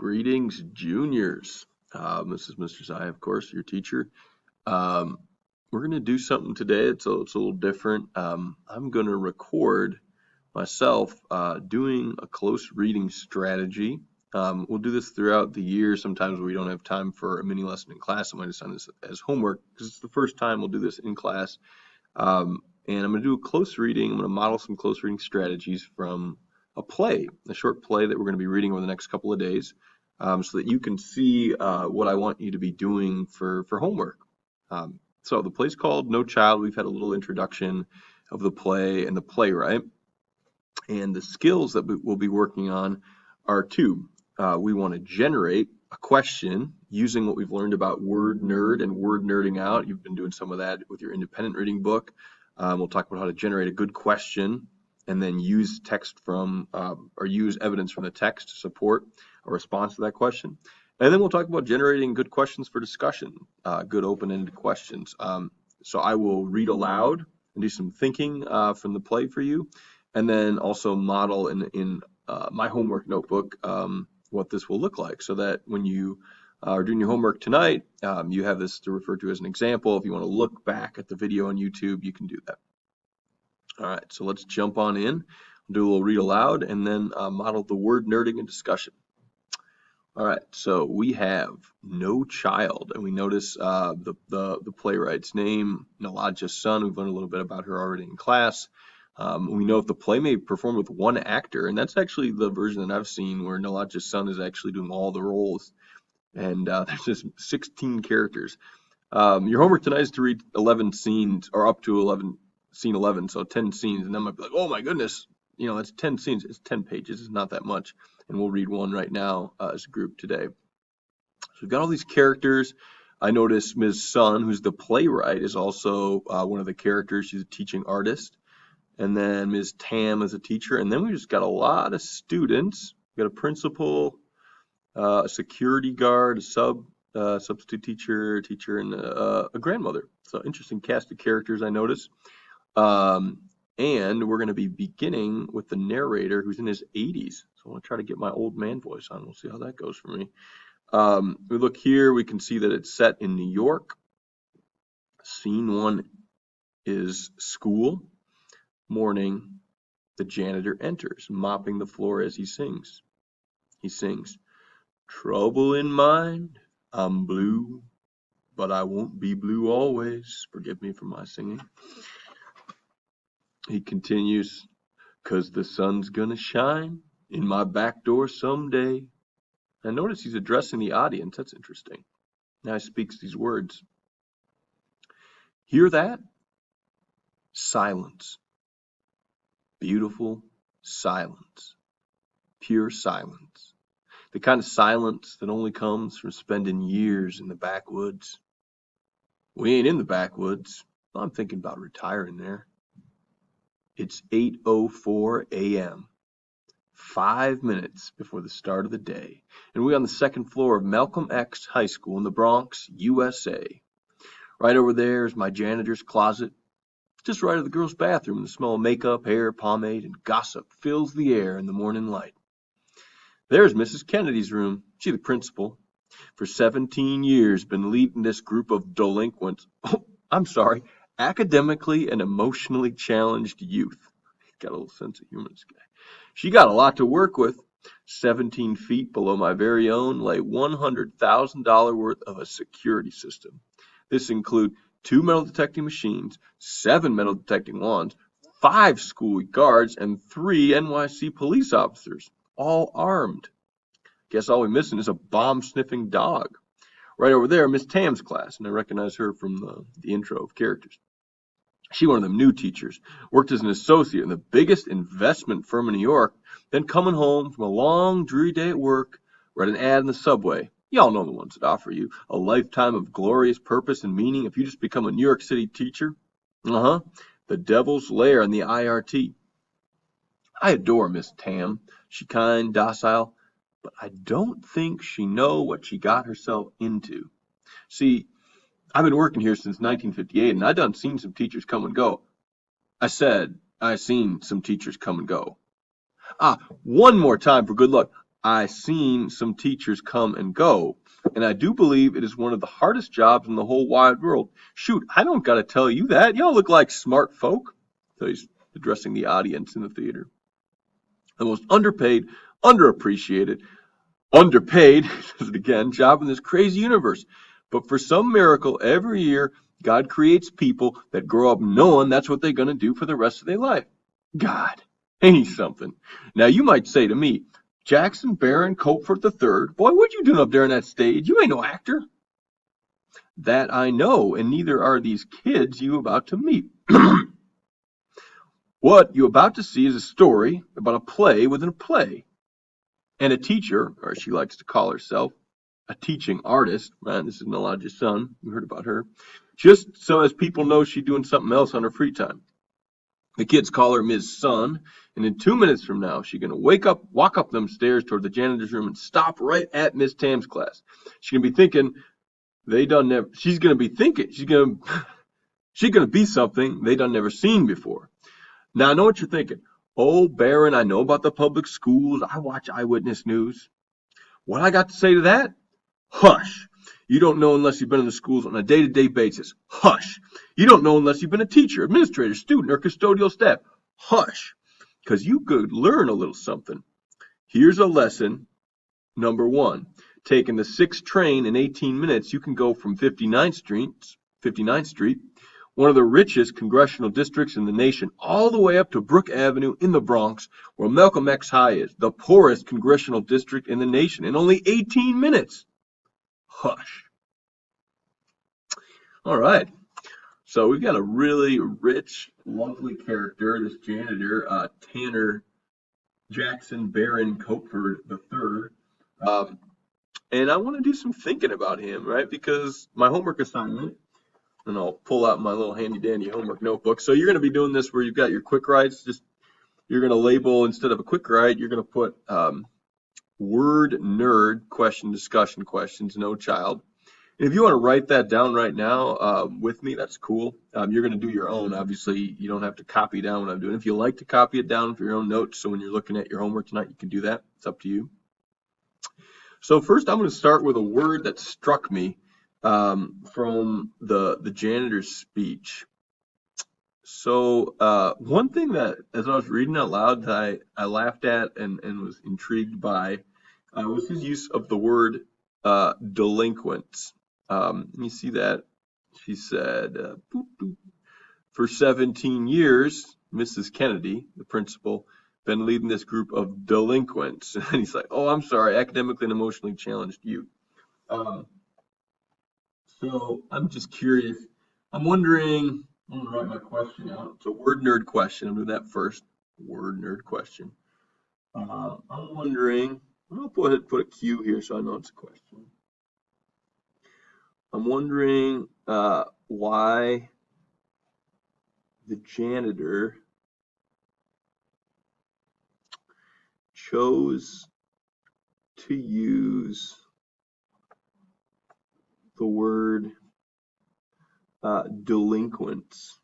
Greetings, juniors. This is Mr. Zai, of course, your teacher. Um, we're going to do something today. It's a little different. I'm going to record myself doing a close reading strategy. We'll do this throughout the year. Sometimes we don't have time for a mini lesson in class. I might assign this as homework because it's the first time we'll do this in class. And I'm going to do a close reading. I'm going to model some close reading strategies from a play, a short play that we're going to be reading over the next couple of days, so that you can see what I want you to be doing for homework. So the play's called No Child. We've had a little introduction of the play and the playwright. And the skills that we'll be working on are two. We want to generate a question using what we've learned about word nerd and word nerding out. You've been doing some of that with your independent reading book. We'll talk about how to generate a good question and then use text from or use evidence from the text to support a response to that question. And then we'll talk about generating good questions for discussion, good open-ended questions. So I will read aloud and do some thinking from the play for you, and then also model in my homework notebook what this will look like, so that when you are doing your homework tonight, you have this to refer to as an example. If you want to look back at the video on YouTube, you can do that. All right, so let's jump on in, do a little read aloud, and then model the word nerding and discussion. All right, so we have No Child, and we notice the playwright's name, Nalaja Sun. We've learned a little bit about her already in class. We know if the play may perform with one actor, and that's actually the version that I've seen where Nalaja Sun is actually doing all the roles, and there's just 16 characters. Your homework tonight is to read 11 scenes, or up to scene 11, so 10 scenes, and then might be like, oh my goodness, that's 10 scenes. It's 10 pages. It's not that much, and we'll read one right now as a group today. So we've got all these characters. I notice Ms. Sun, who's the playwright, is also one of the characters. She's a teaching artist. And then Ms. Tam is a teacher. And then we just got a lot of students. We got a principal, a security guard, a substitute teacher, and a grandmother. So interesting cast of characters, I notice. And we're going to be beginning with the narrator, who's in his 80s. So I want to try to get my old man voice on. We'll see how that goes for me. We look here, we can see that it's set in New York. Scene 1 is school. Morning, the janitor enters, mopping the floor as he sings. He sings, "Trouble in mind, I'm blue, but I won't be blue always. Forgive me for my singing." He continues, "'Cause the sun's gonna shine in my back door someday." And notice he's addressing the audience. That's interesting. Now he speaks these words. Hear that? Silence. Beautiful silence. Pure silence. The kind of silence that only comes from spending years in the backwoods. We ain't in the backwoods. I'm thinking about retiring there. It's 8:04 a.m., 5 minutes before the start of the day, and we're on the second floor of Malcolm X High School in the Bronx, USA. Right over there is my janitor's closet. Just right of the girls' bathroom, and the smell of makeup, hair, pomade, and gossip fills the air in the morning light. There's Mrs. Kennedy's room. She's the principal. For 17 years, been leading this group of delinquents. Academically and emotionally challenged youth. Got a little sense of humor, this guy. She got a lot to work with. 17 feet below my very own lay $100,000 worth of a security system. This includes 2 metal detecting machines, 7 metal detecting wands, 5 school guards, and 3 NYC police officers, all armed. Guess all we're missing is a bomb-sniffing dog. Right over there, Miss Tam's class, and I recognize her from the intro of characters. She one of them new teachers, worked as an associate in the biggest investment firm in New York, then coming home from a long, dreary day at work, read an ad in the subway. Y'all know the ones that offer you a lifetime of glorious purpose and meaning if you just become a New York City teacher. The Devil's Lair in the IRT. I adore Miss Tam. She kind, docile, but I don't think she know what she got herself into. See, I've been working here since 1958, and I done seen some teachers come and go. I said I seen some teachers come and go. One more time for good luck. I've seen some teachers come and go, and I do believe it is one of the hardest jobs in the whole wide world. Shoot, I don't got to tell you that. Y'all look like smart folk. So he's addressing the audience in the theater. The most underpaid, underappreciated, underpaid, says it again, job in this crazy universe. But for some miracle, every year, God creates people that grow up knowing that's what they're going to do for the rest of their life. God, ain't he something? Now, you might say to me, Jackson Barron Copeforth III, boy, what you doing up there on that stage? You ain't no actor. That I know, and neither are these kids you about to meet. What you about to see is a story about a play within a play. And a teacher, or she likes to call herself, a teaching artist. Man, this is Nalaja's son. You heard about her. Just so as people know she's doing something else on her free time. The kids call her Ms. Sun, and in 2 minutes from now, she's gonna walk up them stairs toward the janitor's room and stop right at Miss Tam's class. She's gonna be thinking they done never. She's gonna be thinking she's gonna be something they done never seen before. Now I know what you're thinking. Oh, Barron, I know about the public schools. I watch Eyewitness News. What I got to say to that? Hush. You don't know unless you've been in the schools on a day-to-day basis. Hush. You don't know unless you've been a teacher, administrator, student, or custodial staff. Hush. Because you could learn a little something. Here's a lesson number one. Taking the 6th train in 18 minutes, you can go from 59th Street, one of the richest congressional districts in the nation, all the way up to Brook Avenue in the Bronx, where Malcolm X High is, the poorest congressional district in the nation, in only 18 minutes. Hush. All right. So we've got a really rich, lovely character, this janitor, Tanner Jackson Barron Copeforth III. And I want to do some thinking about him, right? Because my homework assignment, and I'll pull out my little handy dandy homework notebook. So you're going to be doing this where you've got your quick writes. Just you're going to label, instead of a quick write, you're going to put word nerd question discussion questions, no child. And if you want to write that down right now with me, that's cool. You're going to do your own. Obviously, you don't have to copy down what I'm doing. If you like to copy it down for your own notes, so when you're looking at your homework tonight, you can do that. It's up to you. So first, I'm going to start with a word that struck me from the janitor's speech. So one thing that, as I was reading out loud, that I laughed at and was intrigued by was his use of the word delinquents. You see that? She said, boop, boop. For 17 years, Mrs. Kennedy, the principal, been leading this group of delinquents. And he's like, oh, I'm sorry, academically and emotionally challenged youth. So I'm just curious. I'm wondering, I'm going to write my question out. It's a word nerd question. I'm doing that first. Word nerd question. I'm wondering, I'll go ahead and put a Q here so I know it's a question. I'm wondering why the janitor chose to use the word delinquents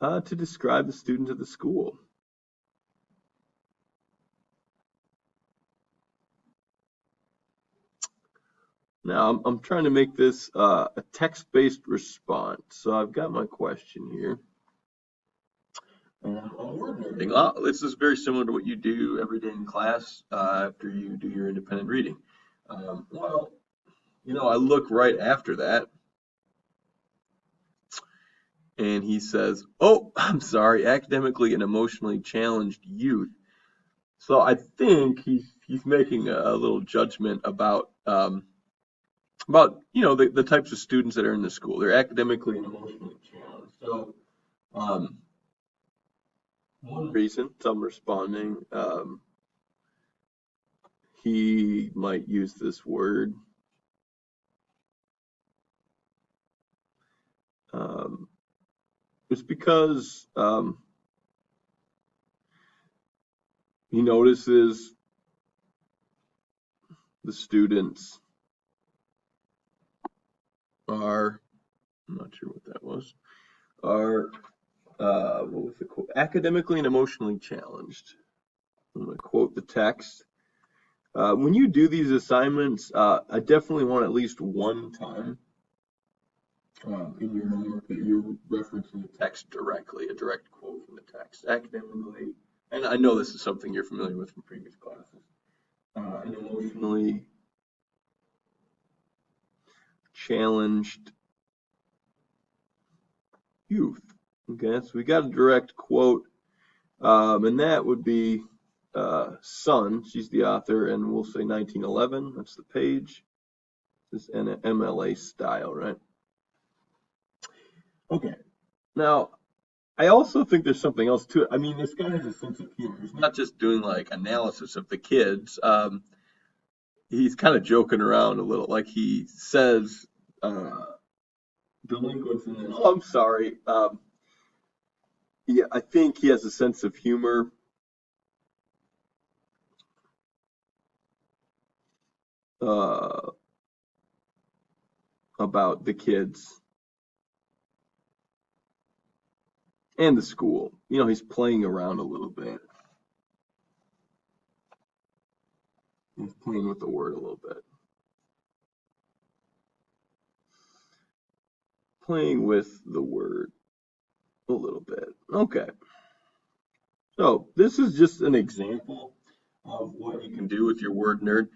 to describe the students at the school. Now, I'm trying to make this a text-based response. So I've got my question here. This is very similar to what you do every day in class after you do your independent reading. Well, I look right after that, and he says, oh, I'm sorry, academically and emotionally challenged youth. So I think he's making a little judgment about the types of students that are in the school. They're academically and emotionally challenged. So one reason I'm responding, he might use this word. It's because he notices the students are, I'm not sure what that was, are, what was the quote? Academically and emotionally challenged. I'm going to quote the text. When you do these assignments, I definitely want at least one time in your homework that you're referencing the text directly, a direct quote from the text, academically. And I know this is something you're familiar with from previous classes. An emotionally challenged youth. Okay, so we got a direct quote, and that would be Sun. She's the author, and we'll say 1911. That's the page. This is an MLA style, right? Okay. Now, I also think there's something else to it. I mean, this guy has a sense of humor. He's not just doing like analysis of the kids. He's kind of joking around a little. Like he says, delinquents, and then, oh, I'm sorry. Yeah, I think he has a sense of humor. About the kids and the school. You know, he's playing around a little bit. He's playing with the word a little bit. Playing with the word a little bit. Okay. So this is just an example of what you can do with your word nerd.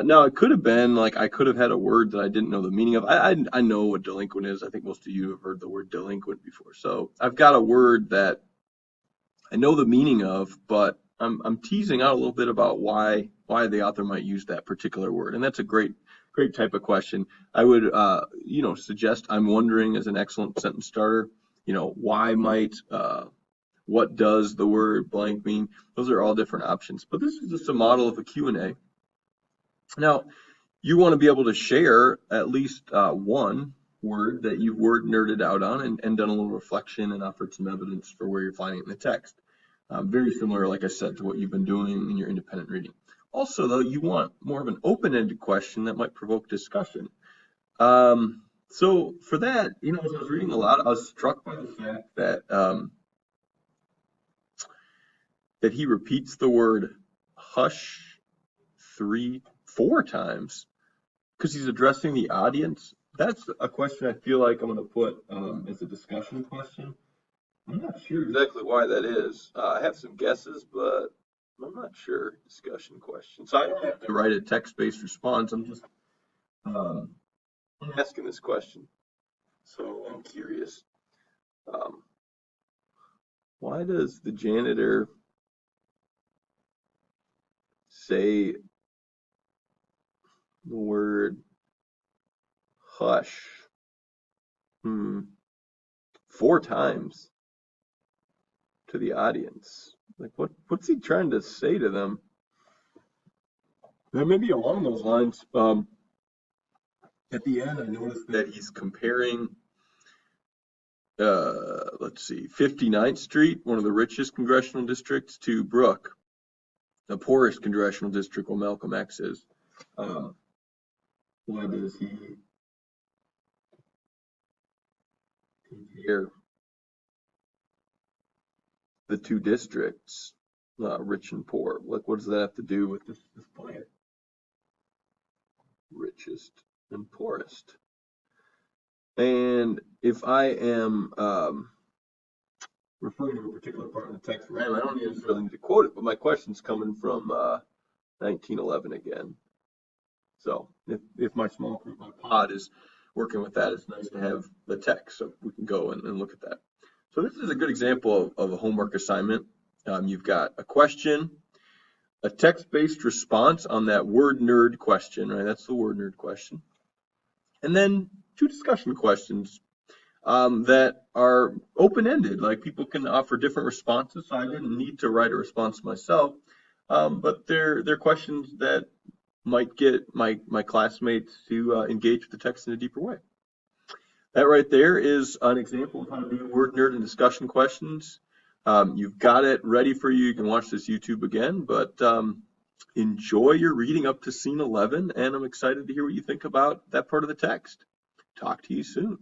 Now, it could have been like I could have had a word that I didn't know the meaning of. I know what delinquent is. I think most of you have heard the word delinquent before. So I've got a word that I know the meaning of, but I'm teasing out a little bit about why the author might use that particular word, and that's a great type of question. I would suggest I'm wondering as an excellent sentence starter. Why might what does the word blank mean? Those are all different options, but this is just a model of a Q&A. Now, you want to be able to share at least one word that you've word nerded out on and done a little reflection and offered some evidence for where you're finding it in the text. Very similar, like I said, to what you've been doing in your independent reading. Also, though, you want more of an open-ended question that might provoke discussion. So for that, as I was reading aloud, I was struck by the fact that that he repeats the word hush 4 times because he's addressing the audience. That's a question I feel like I'm going to put as a discussion question. I'm not sure exactly why that is. I have some guesses, but I'm not sure. Discussion question. So I don't have to write a text-based response. I'm just I'm asking this question. So I'm curious. Why does the janitor say the word hush 4 times to the audience? Like, what's he trying to say to them? Then maybe along those lines, at the end, I noticed that he's comparing, let's see, 59th Street, one of the richest congressional districts, to Brook, the poorest congressional district where Malcolm X is. Why does he compare the 2 districts, rich and poor? What does that have to do with this plan? Richest and poorest. And if I am referring to a particular part of the text, I don't necessarily need to quote it, but my question's coming from 1911 again. So if my small group, my pod is working with that, it's nice to have the text so we can go and look at that. So this is a good example of a homework assignment. You've got a question, a text-based response on that word nerd question, right? That's the word nerd question. And then 2 discussion questions that are open-ended, like people can offer different responses. So I didn't need to write a response myself, but they're questions that might get my classmates to engage with the text in a deeper way. That right there is an example of how to do word nerd and discussion questions. You've got it ready for you. You can watch this YouTube again, but enjoy your reading up to scene 11, and I'm excited to hear what you think about that part of the text. Talk to you soon.